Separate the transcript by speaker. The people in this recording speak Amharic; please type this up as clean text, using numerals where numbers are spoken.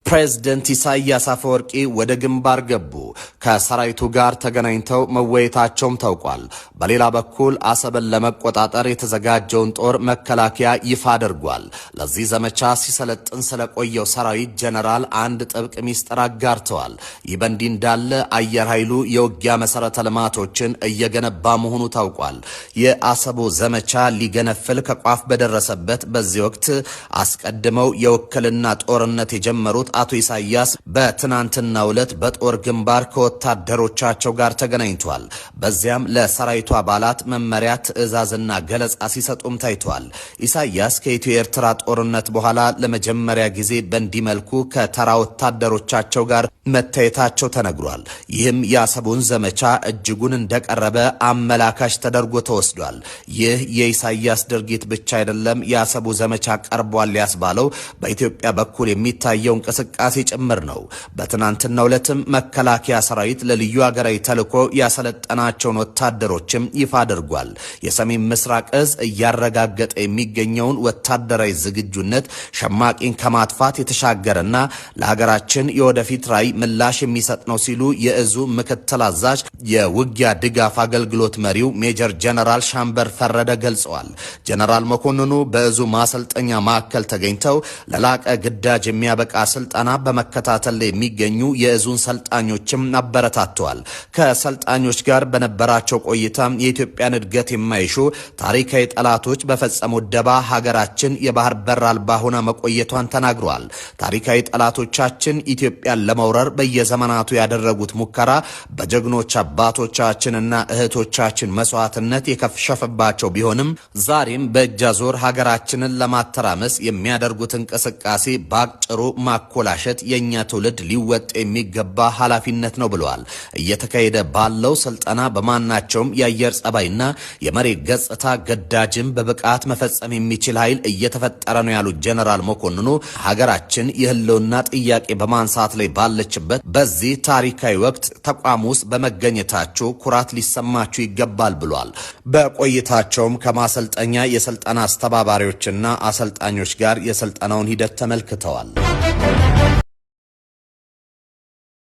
Speaker 1: ፕሬዝዳንት ኢሳያስ አፈወርቂ ወደ ግንባር ገቡ። ከሰራዊቱ ጋር ተገናኝተው መወያየታቸውም ታውቋል። በሌላ በኩል አሰብን ለመቆጣጠር የተዘጋጀውን ጦር መከላከያ ይፋ አድርጓል። ለዚህ ዘመቻ ሲሰለጥን ስለቆየው ሰራዊት ጀነራል አንድ ጥብቅ ሚስጥር አጋርተዋል። ይህ በእንዲህ እንዳለ አየር ኃይሉ የውጊያ መሰረተ ልማቶችን እየገነባ መሆኑ ታውቋል። የአሰቡ ዘመቻ ሊገነፍል ከቋፍ በደረሰበት በዚህ ወቅት አስቀድመው የውክልና ጦርነት የጀመሩት አቶ ኢሳያስ በትናንትናው ዕለት በጦር ግንባር ከወታደሮቻቸው ጋር ተገናኝቷል። በዚያም ለሰራዊቱ አባላት መመሪያ፣ ትዕዛዝና ገለጻ ሲሰጡም ታይቷል። ኢሳያስ ከኢትዮ ኤርትራ ጦርነት በኋላ ለመጀመሪያ ጊዜ በእንዲህ መልኩ ከተራ ወታደሮቻቸው ጋር መታየታቸው ተነግሯል። ይህም የአሰቡን ዘመቻ እጅጉን እንደቀረበ አመላካሽ ተደርጎ ተወስዷል። ይህ የኢሳያስ ድርጊት ብቻ አይደለም የአሰቡ ዘመቻ ቀርቧል ያስባለው በኢትዮጵያ በኩል የሚታየው እንቅስቃሴ ጭምር ነው። በትናንትናው ዕለትም መከላከያ ሰራዊት ለልዩ ሀገራዊ ተልዕኮ ያሰለጠናቸውን ወታደሮችም ይፋ አድርጓል። የሰሜን ምስራቅ እዝ እያረጋገጠ የሚገኘውን ወታደራዊ ዝግጁነት ሸማቂን ከማጥፋት የተሻገረና ለሀገራችን የወደፊት ራዕይ ምላሽ የሚሰጥ ነው ሲሉ የእዙ ምክትል አዛዥ የውጊያ ድጋፍ አገልግሎት መሪው ሜጀር ጀነራል ሻምበር ፈረደ ገልጸዋል። ጀነራል መኮንኑ በእዙ ማሰልጠኛ ማዕከል ተገኝተው ለላቀ ግዳጅ የሚያበቃ ስልጠና በመከታተል ላይ የሚገኙ የእዙን ሰልጣኞችም አበረታተዋል። ከሰልጣኞች ጋር በነበራቸው ቆይታ የኢትዮጵያን እድገት የማይሹ ታሪካዊ ጠላቶች በፈጸሙት ደባ ሀገራችን የባህር በር አልባ ሆና መቆየቷን ተናግረዋል። ታሪካዊ ጠላቶቻችን ኢትዮጵያን ለመውረር በየዘመናቱ ያደረጉት ሙከራ በጀግኖች አባቶቻችንና እህቶቻችን መስዋዕትነት የከሸፈባቸው ቢሆንም ዛሬም በእጅ አዙር ሀገራችንን ለማተራመስ የሚያደርጉት እንቅስቃሴ ባጭሩ ማኮላሸት የኛ ትውልድ ሊወጣ የሚገባ ኃላፊነት ነው ብለዋል። እየተካሄደ ባለው ስልጠና በማናቸውም የአየር ጸባይና የመሬት ገጽታ ግዳጅን በብቃት መፈጸም የሚችል ኃይል እየተፈጠረ ነው ያሉት ጀነራል መኮንኑ ሀገራችን የህልውና ጥያቄ በማንሳት ላይ ባለችበት በዚህ ታሪካዊ ወቅት ተቋም ውስጥ በመገኘታችሁ ኩራት ሊሰማችሁ ይገባል ብሏል። በቆይታቸውም ከማሰልጠኛ የስልጠና አስተባባሪዎችና አሰልጣኞች ጋር የስልጠናውን ሂደት ተመልክተዋል።